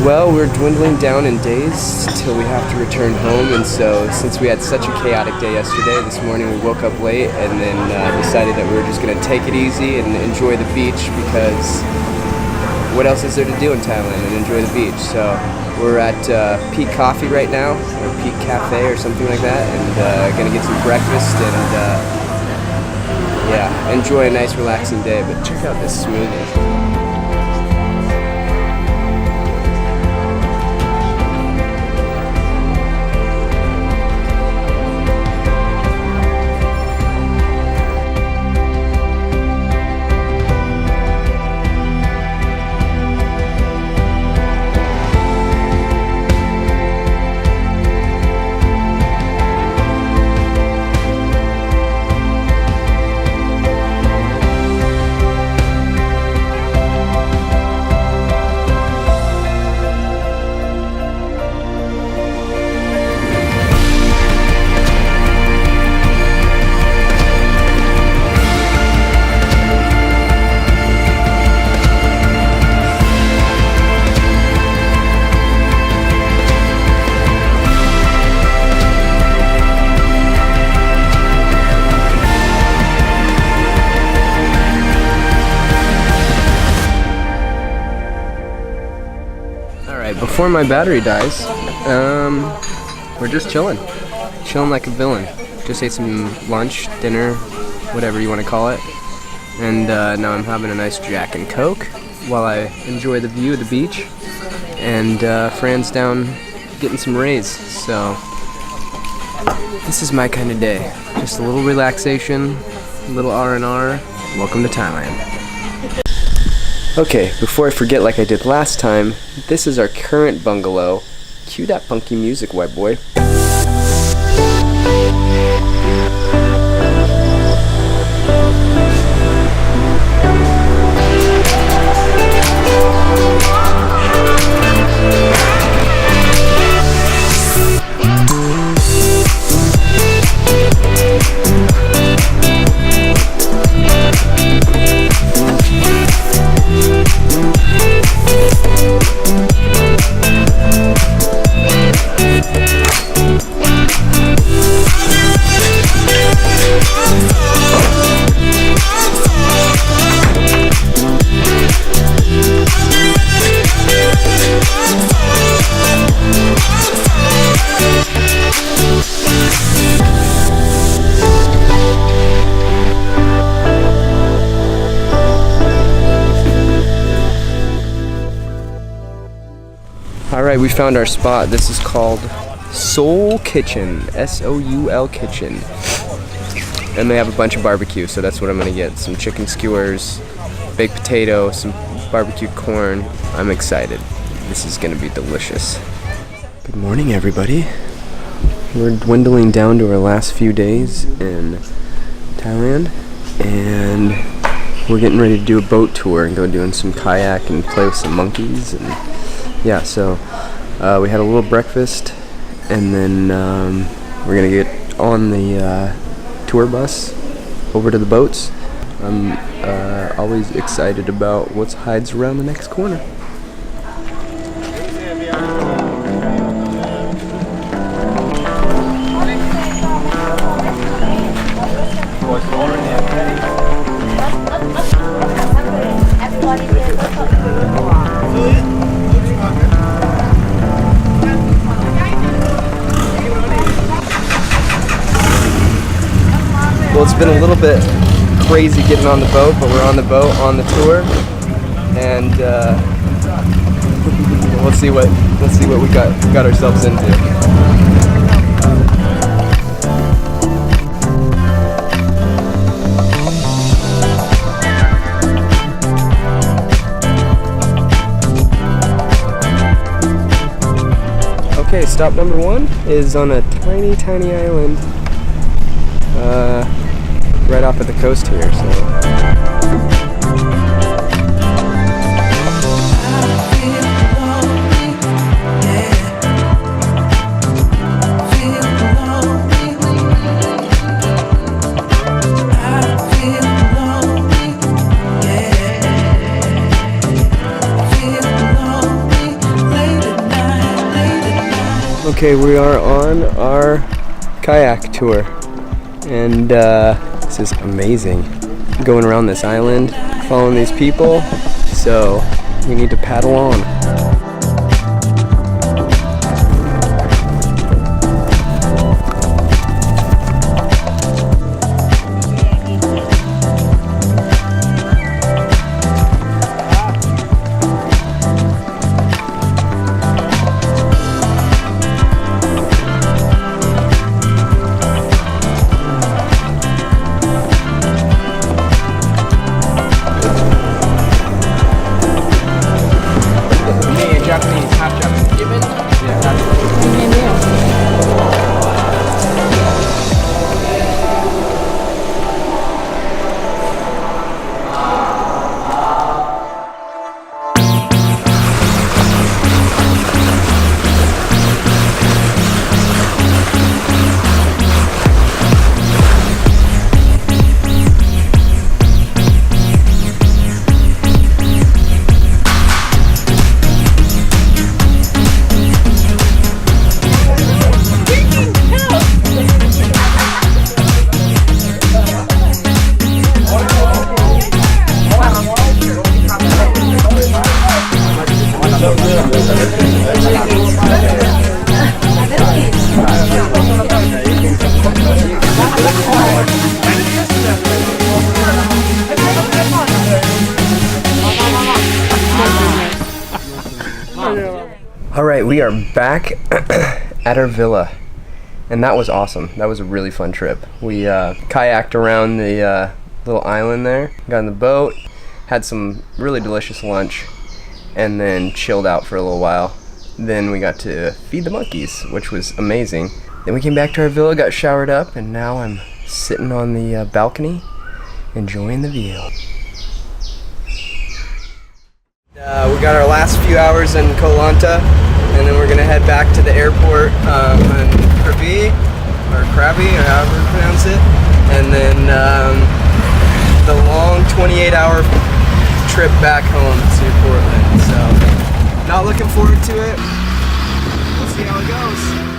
Well, we're dwindling down in days till we have to return home, and so since we had such a chaotic day yesterday, this morning we woke up late and then decided that we were just going to take it easy and enjoy the beach, because what else is there to do in Thailand and enjoy the beach? So we're at Peak Coffee right now, or Peak Cafe or something like that, and going to get some breakfast and yeah, enjoy a nice relaxing day. But check out this smoothie. Before my battery dies, we're just chilling like a villain. Just ate some lunch, dinner, whatever you want to call it, and now I'm having a nice Jack and Coke while I enjoy the view of the beach, and Fran's down getting some rays. So this is my kind of day, just a little relaxation, a little R&R. Welcome to Thailand. Okay, before I forget like I did last time, this is our current bungalow. Cue that funky music, white boy. Alright, we found our spot. This is called Soul Kitchen, S-O-U-L Kitchen. And they have a bunch of barbecue, so that's what I'm gonna get. Some chicken skewers, baked potato, some barbecued corn. I'm excited. This is gonna be delicious. Good morning, everybody. We're dwindling down to our last few days in Thailand, and we're getting ready to do a boat tour and go doing some kayak and play with some monkeys. And yeah, so we had a little breakfast, and then we're gonna get on the tour bus over to the boats. I'm always excited about what hides around the next corner. Well, it's been a little bit crazy getting on the boat, but we're on the boat on the tour, and let's see what we got ourselves into. Okay, stop number one is on a tiny island right off at the coast here, so. Lately Okay, we are on our kayak tour, and this is amazing. Going around this island, following these people, so we need to paddle on. Alright, we are back at our villa, and that was awesome. That was a really fun trip. We kayaked around the little island there, got in the boat, had some really delicious lunch, and then chilled out for a little while. Then we got to feed the monkeys, which was amazing. Then we came back to our villa, got showered up, and now I'm sitting on the balcony enjoying the view. We got our last few hours in Lanta, and then we're gonna head back to the airport in Krabi, or Krabi, or however you pronounce it, and then the long 28-hour trip back home to Portland. So, not looking forward to it. We'll see how it goes.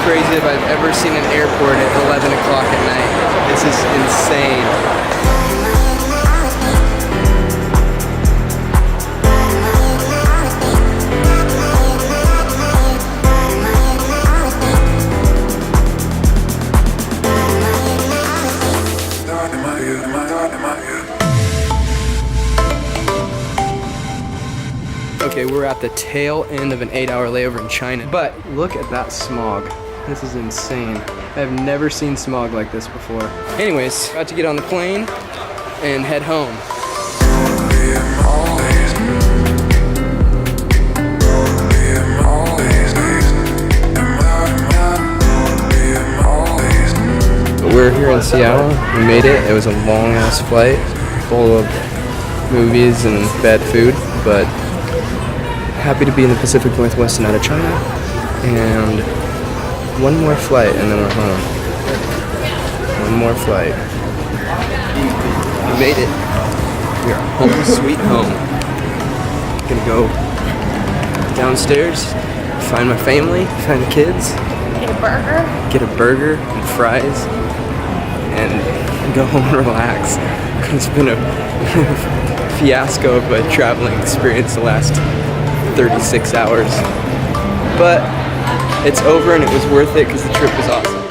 Crazy if I've ever seen an airport at 11 o'clock at night. This is insane. Okay, we're at the tail end of an 8-hour layover in China, but look at that smog. This is insane. I've never seen smog like this before. Anyways, about to get on the plane and head home. But we're here in Seattle. We made it. It was a long-ass flight full of movies and bad food, but happy to be in the Pacific Northwest and out of China. And one more flight and then we're home. One more flight. We made it. We are home sweet home. Gonna go downstairs, find my family, find the kids. Get a burger. Get a burger and fries and go home and relax. It's been a fiasco of a traveling experience the last 36 hours. But it's over and it was worth it because the trip was awesome.